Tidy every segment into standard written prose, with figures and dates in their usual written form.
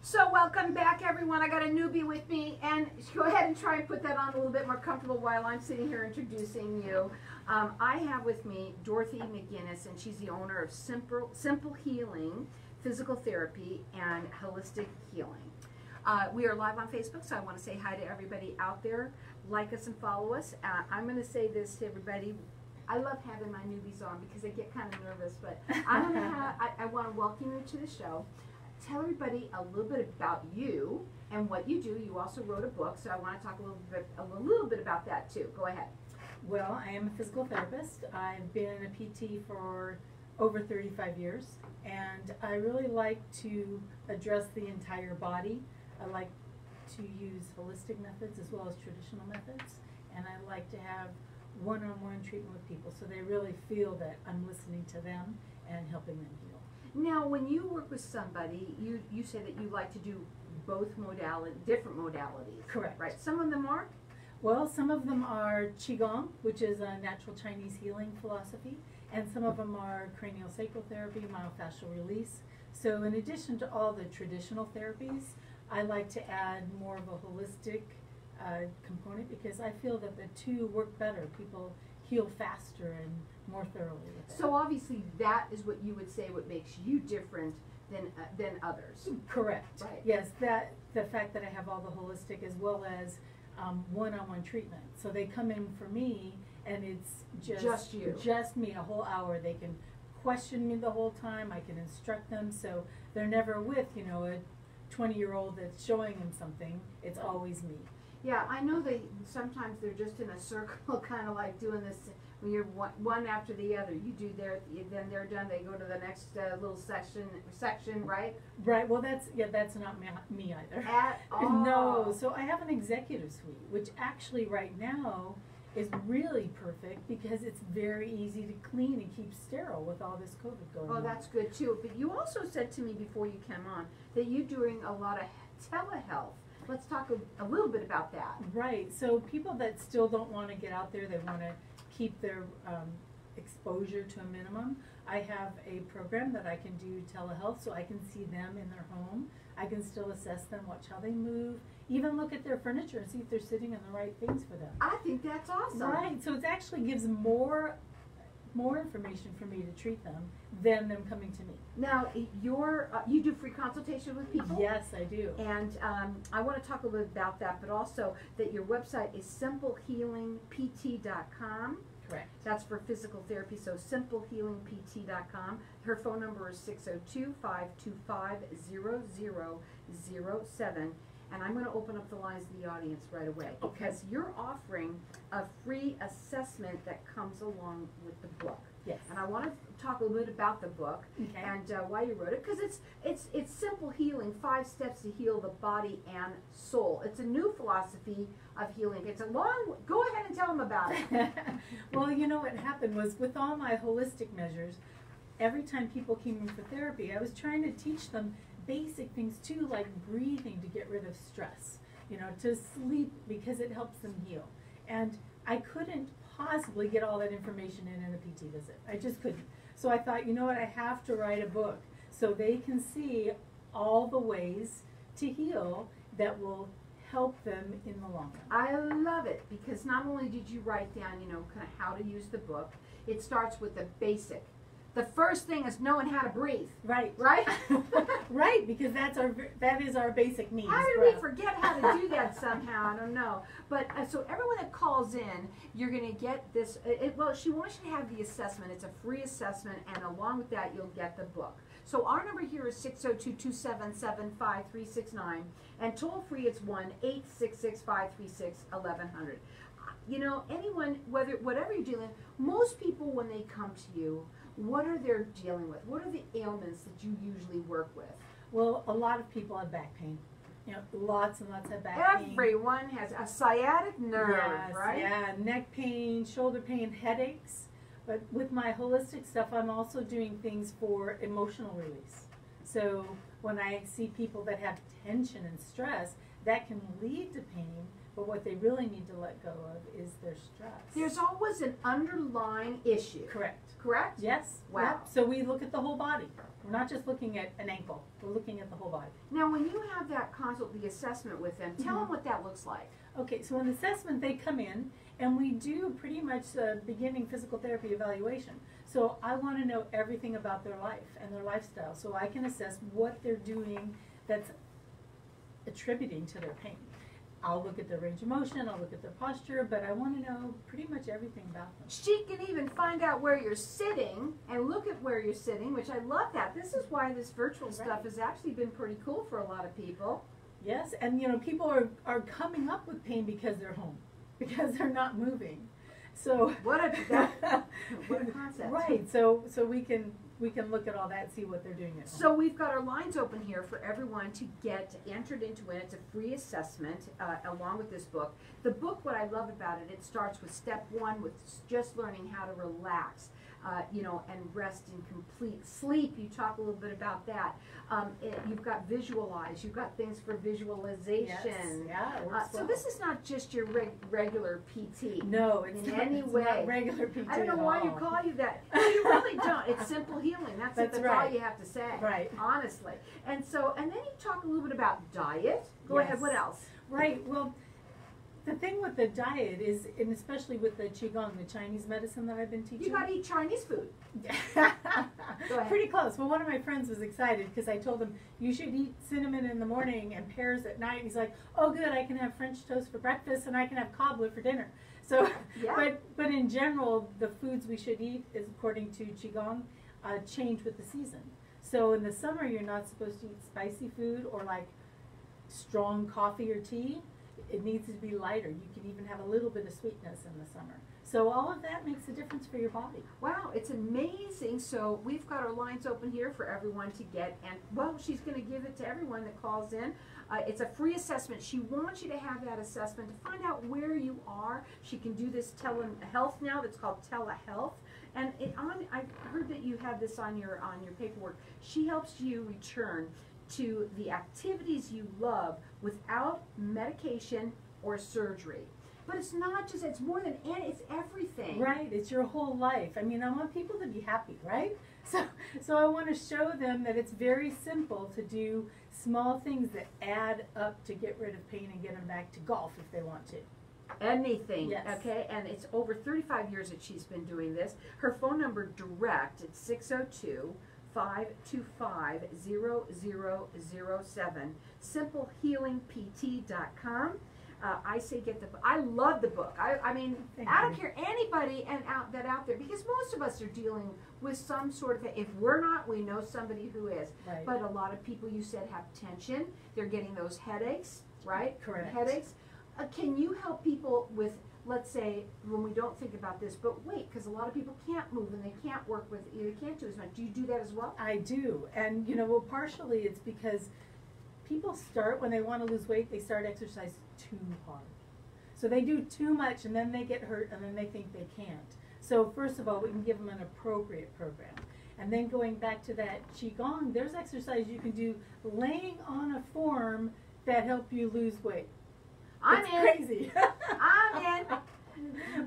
So welcome back, everyone. I got a newbie with me, and go ahead and try and put that on a little bit more comfortable while I'm sitting here introducing you. I have with me Dorothy McGuinness, and she's the owner of Simple Healing, Physical Therapy, and Holistic Healing. We are live on Facebook, so I want to say hi to everybody out there. Like us and follow us. I'm going to say this to everybody. I love having my newbies on because I get kind of nervous, but I want to welcome you to the show. Tell everybody a little bit about you and what you do. You also wrote a book, so I want to talk a little bit about that too. Go ahead. Well, I am a physical therapist. I've been a PT for over 35 years, and I really like to address the entire body. I like to use holistic methods as well as traditional methods, and I like to have one-on-one treatment with people so they really feel that I'm listening to them and helping them heal. Now, when you work with somebody, you say that you like to do both different modalities. Correct. Right. Some of them are? Well, some of them are Qigong, which is a natural Chinese healing philosophy, and some of them are cranial sacral therapy, myofascial release. So in addition to all the traditional therapies, I like to add more of a holistic component because I feel that the two work better. People heal faster and more thoroughly with it. So obviously that is what you would say what makes you different than others. Correct. Right. Yes, the fact that I have all the holistic as well as one-on-one treatment. So they come in for me and it's just you. Just me, a whole hour. They can question me the whole time. I can instruct them. So they're never with, a 20-year-old that's showing them something. It's always me. Yeah, I know sometimes they're just in a circle, kind of like doing this, when you're one after the other. You do then they're done, they go to the next little section, right? Right, well that's not me either. At all. No, so I have an executive suite, which actually right now is really perfect because it's very easy to clean and keep sterile with all this COVID going on. Oh, that's good too. But you also said to me before you came on that you're doing a lot of telehealth. Let's talk a little bit about that. Right. So people that still don't want to get out there, they want to keep their exposure to a minimum. I have a program that I can do telehealth, so I can see them in their home. I can still assess them, watch how they move, even look at their furniture and see if they're sitting in the right things for them. I think that's awesome. Right. So it actually gives more information for me to treat them than them coming to me. Now, you do free consultation with people? Yes, I do. And I want to talk a little bit about that, but also that your website is simplehealingpt.com. Correct. That's for physical therapy, so simplehealingpt.com. Her phone number is 602-525-0007. And I'm going to open up the lines to the audience right away because you're offering a free assessment that comes along with the book. Yes. And I want to talk a little bit about the book and why you wrote it, because it's Simple Healing, 5 steps to heal the body and soul. It's a new philosophy of healing. It's a long. Go ahead and tell them about it. Well, what happened was with all my holistic measures, every time people came in for therapy, I was trying to teach them basic things too, like breathing to get rid of stress, to sleep because it helps them heal. And I couldn't possibly get all that information in a PT visit. I just couldn't. So I thought, I have to write a book so they can see all the ways to heal that will help them in the long run. I love it because not only did you write down, kind of how to use the book, it starts with the basic. The first thing is knowing how to breathe. Right. Right? Right, because that is our basic needs. How did we forget how to do that somehow? I don't know. But so everyone that calls in, you're going to get this. Well, she wants you to have the assessment. It's a free assessment, and along with that, you'll get the book. So our number here is 602-277-5369, and toll free it's 1-866-536-1100. Anyone, whatever you're dealing with, most people when they come to you, what are they dealing with? What are the ailments that you usually work with? Well, a lot of people have back pain. Lots and lots of back pain. Everyone has a sciatic nerve, yes, right? Yeah, neck pain, shoulder pain, headaches. But with my holistic stuff, I'm also doing things for emotional release. So when I see people that have tension and stress, that can lead to pain, But what they really need to let go of is their stress. There's always an underlying issue. Correct. Correct? Yes. Wow. Yep. So we look at the whole body. We're not just looking at an ankle. We're looking at the whole body. Now, when you have that consult, the assessment with them, tell them what that looks like. Okay, so in the assessment, they come in, and we do pretty much a beginning physical therapy evaluation. So I want to know everything about their life and their lifestyle, so I can assess what they're doing that's attributing to their pain. I'll look at their range of motion, I'll look at their posture, but I want to know pretty much everything about them. She can even find out where you're sitting and look at where you're sitting, which I love that. This is why this virtual stuff has actually been pretty cool for a lot of people. Yes, and people are coming up with pain because they're home, because they're not moving. So what a concept. Right. So we can look at all that and see what they're doing at home. So we've got our lines open here for everyone to get entered into it. It's a free assessment along with this book. The book, what I love about it, it starts with step 1 with just learning how to relax. And rest in complete sleep. You talk a little bit about that. You've got visualize. You've got things for visualization. Yes. Yeah, it works so this is not just your regular PT. No, it's in not, any it's way. not regular PT. I don't know why you call you that. No, you really don't. It's simple healing. That's right. all you have to say. Right. Honestly. And then you talk a little bit about diet. Go ahead. What else? Right. Well, the thing with the diet is, and especially with the Qigong, the Chinese medicine that I've been teaching. You got to eat Chinese food. Go ahead. Pretty close. Well, one of my friends was excited because I told him, you should eat cinnamon in the morning and pears at night. He's like, oh, good, I can have French toast for breakfast and I can have cobbler for dinner. So, yeah. but in general, the foods we should eat, is according to Qigong, change with the season. So in the summer, you're not supposed to eat spicy food or like strong coffee or tea. It needs to be lighter. You can even have a little bit of sweetness in the summer. So all of that makes a difference for your body. Wow, it's amazing. So we've got our lines open here for everyone to get, and well, she's going to give it to everyone that calls in. It's a free assessment. She wants you to have that assessment to find out where you are. She can do this telehealth now. That's called telehealth. And I heard that you have this on your paperwork. She helps you return to the activities you love without medication or surgery. But it's not just, it's more than, it's everything. Right, it's your whole life. I mean, I want people to be happy, right? So I want to show them that it's very simple to do small things that add up to get rid of pain and get them back to golf if they want to. Anything, yes. Okay? And it's over 35 years that she's been doing this. Her phone number direct, it's 602-525-0007, simplehealingpt.com. I say get the book. I love the book. I mean, I don't care anybody out there, because most of us are dealing with some sort of, if we're not, we know somebody who is. Right. But a lot of people, you said, have tension. They're getting those headaches, right? Correct. Headaches. Can you help people with, let's say, when we don't think about this, but wait, because a lot of people can't move and they can't work with, they can't do as much. Do you do that as well? I do. And, well, partially it's because people start, when they want to lose weight, they start exercise too hard. So they do too much and then they get hurt and then they think they can't. So first of all, we can give them an appropriate program. And then going back to that Qigong, there's exercise you can do laying on a form that help you lose weight. I'm it's in. Crazy. I'm in.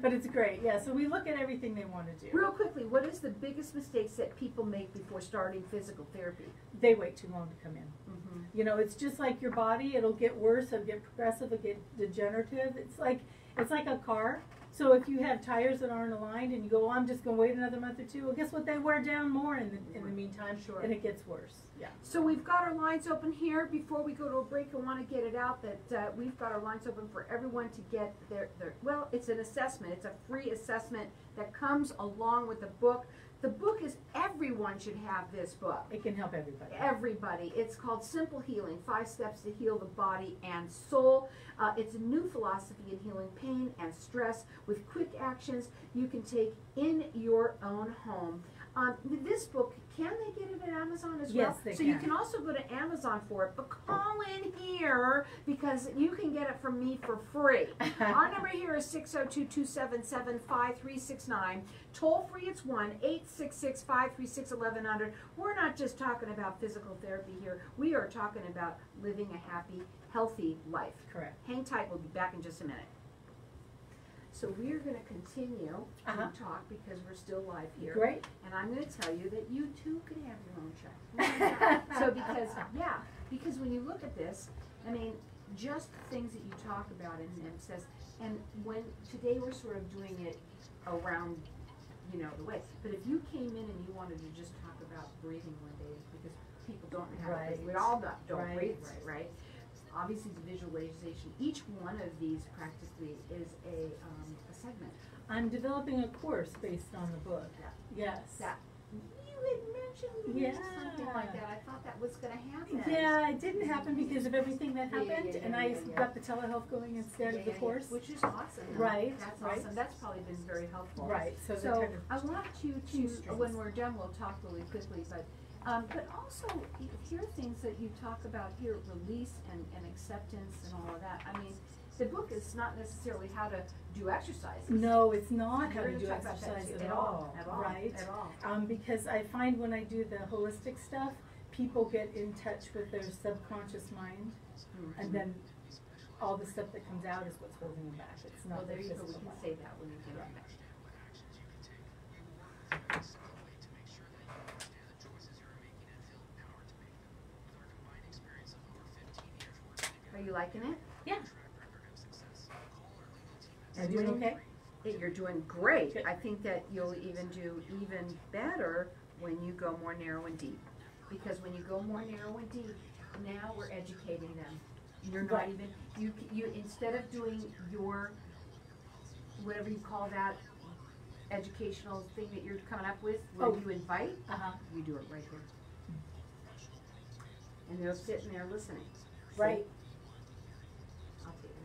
But it's great, yeah. So we look at everything they want to do. Real quickly, what is the biggest mistakes that people make before starting physical therapy? They wait too long to come in. Mm-hmm. It's just like your body. It'll get worse. It'll get progressive. It'll get degenerative. It's like a car. So if you have tires that aren't aligned and you go, I'm just going to wait another month or two, well, guess what? They wear down more in the meantime, Sure. And it gets worse. Yeah. So we've got our lines open here. Before we go to a break, I want to get it out that we've got our lines open for everyone to get well, it's an assessment. It's a free assessment that comes along with the book. The book is, everyone should have this book. It can help everybody. Everybody. It's called Simple Healing, 5 Steps to Heal the Body and Soul. It's a new philosophy in healing pain and stress with quick actions you can take in your own home. This book, can they get it at Amazon as Yes, well? they So you can. can also go to Amazon for it, but call in here because you can get it from me for free. Our number here is 602-277-5369. Toll free, it's 1-866-536-1100. We're not just talking about physical therapy here. We are talking about living a happy, healthy life. Correct. Hang tight, we'll be back in just a minute. So we're going to continue to talk because we're still live here. Great. And I'm going to tell you that you too can have your own check. So because when you look at this, I mean, just things that you talk about in them says, and when today we're sort of doing it around, you know, the way. But if you came in and you wanted to just talk about breathing one day, because people don't have it, we all don't breathe right. Obviously, the visualization, each one of these practically is a segment. I'm developing a course based on the book. Yes. You had mentioned something like that. I thought that was going to happen. Yeah, it didn't happen because of everything that happened, and I got the telehealth going instead of the course. Which is awesome. Right. That's awesome. That's probably been very helpful. Right. So I want you to, when we're done, we'll talk really quickly, but also here are things that you talk about here, release and acceptance and all of that. I mean, the book is not necessarily how to do exercises. No, it's not how We're to do gonna talk about exercise that at all. Right? At all. Because I find when I do the holistic stuff, people get in touch with their subconscious mind, and then all the stuff that comes out is what's holding them back. It's not there their you go. physical We can mind. say that when you get back. Are you liking it? Yeah. Are you doing okay? You're doing great. Good. I think that you'll even do even better when you go more narrow and deep. Because when you go more narrow and deep, now we're educating them. You're not even, you instead of doing your, whatever you call that, educational thing that you're coming up with, where you invite, you do it right here. And they're sitting there listening. Right. I'll take it.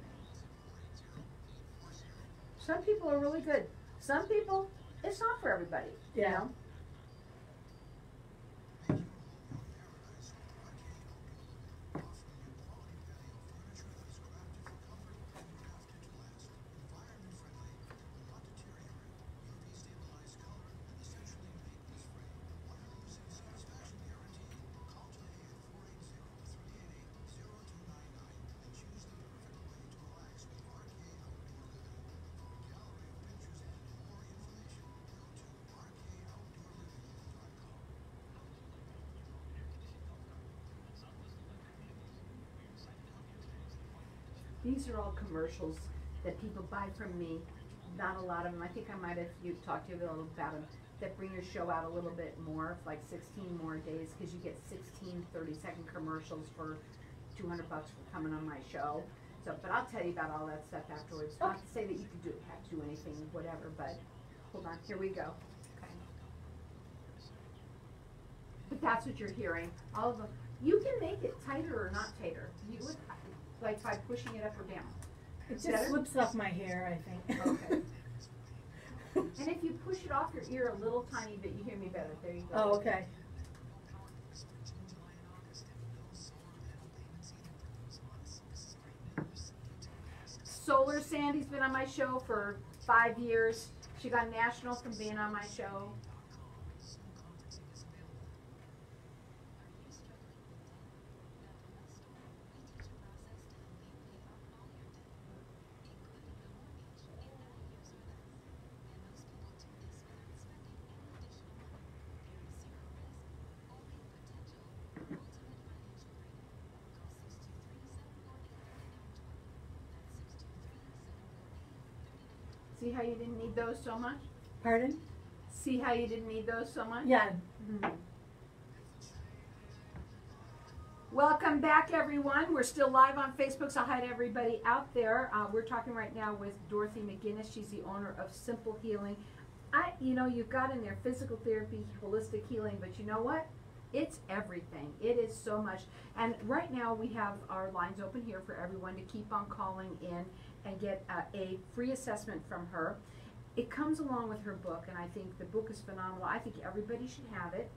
Some people are really good. Some people, it's not for everybody. Yeah. You know? These are all commercials that people buy from me. Not a lot of them. I think I might have talked to you a little about them. That bring your show out a little bit more, like 16 more days, because you get 16 30-second commercials for $200 for coming on my show. So, but I'll tell you about all that stuff afterwards. Not to say that you could have to do anything, whatever. But hold on, here we go. Okay. But that's what you're hearing. All of them. You can make it tighter or not tighter. You would. Like by pushing it up or down. It just slips off my hair, I think. Okay. And if you push it off your ear a little tiny bit, you hear me better. There you go. Oh, okay. Solar Sandy's been on my show for 5 years. She got national from being on my show. See how you didn't need those so much? Pardon? See how you didn't need those so much? Yeah. Welcome back, everyone. We're still live on Facebook, so hi to everybody out there. We're talking right now with Dorothy McGuinness. She's the owner of Simple Healing. You've got in there physical therapy, holistic healing, but you know what? It's everything. It is so much. And right now we have our lines open here for everyone to keep on calling in and get a free assessment from her. it comes along with her book, and I think the book is phenomenal. I think everybody should have it.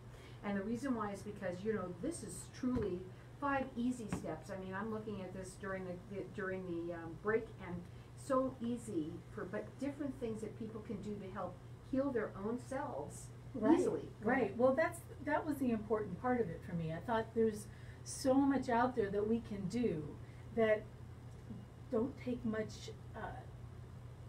And the reason why is because, you know, this is truly 5 easy steps. I mean, I'm looking at this during the break, and so easy but different things that people can do to help heal their own selves easily. Right. Well, that was the important part of it for me. I thought there's so much out there that we can do that don't take much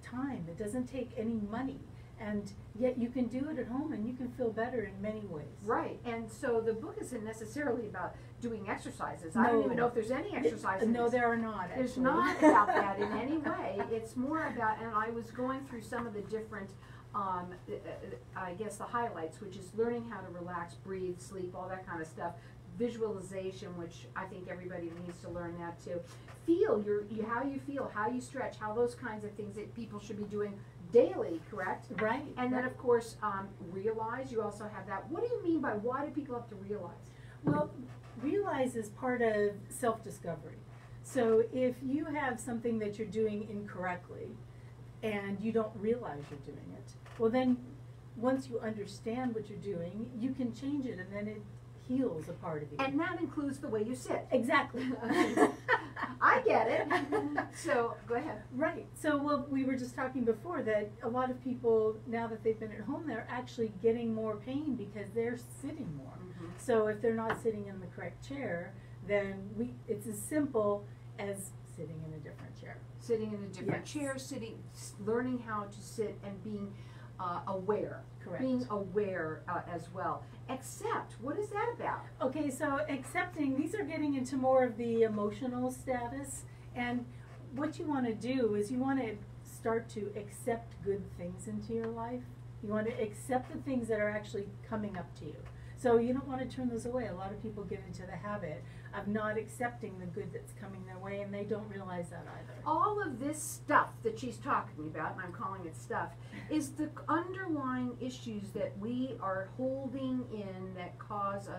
time. It doesn't take any money. And yet you can do it at home, and you can feel better in many ways. Right, and so the book isn't necessarily about doing exercises. I don't even know if there's any exercises. No, there are not, actually. There's not about that in any way. It's more about, and I was going through some of the different, I guess the highlights, which is learning how to relax, breathe, sleep, all that kind of stuff. Visualization, which I think everybody needs to learn that too. Feel how you feel, how you stretch, how those kinds of things that people should be doing daily, correct? Right. And then, of course, realize. You also have that. What do you mean by why do people have to realize? Well, realize is part of self-discovery. So if you have something that you're doing incorrectly and you don't realize you're doing it, well then once you understand what you're doing, you can change it, and then it heals a part of you. And that includes the way you sit. Exactly. I get it. So, go ahead. Right. So, well, we were just talking before that a lot of people, now that they've been at home, they're actually getting more pain because they're sitting more. Mm-hmm. So if they're not sitting in the correct chair, then it's as simple as sitting in a different chair. Sitting in a different Yes. chair, learning how to sit and being aware. Correct. Being aware as well. Accept. What is that about? Okay, so accepting, these are getting into more of the emotional status, and what you want to do is you want to start to accept good things into your life. You want to accept the things that are actually coming up to you. So you don't want to turn those away. A lot of people get into the habit of not accepting the good that's coming their way, and they don't realize that either. All of this stuff that she's talking about, and I'm calling it stuff, is the underlying issues that we are holding in that cause us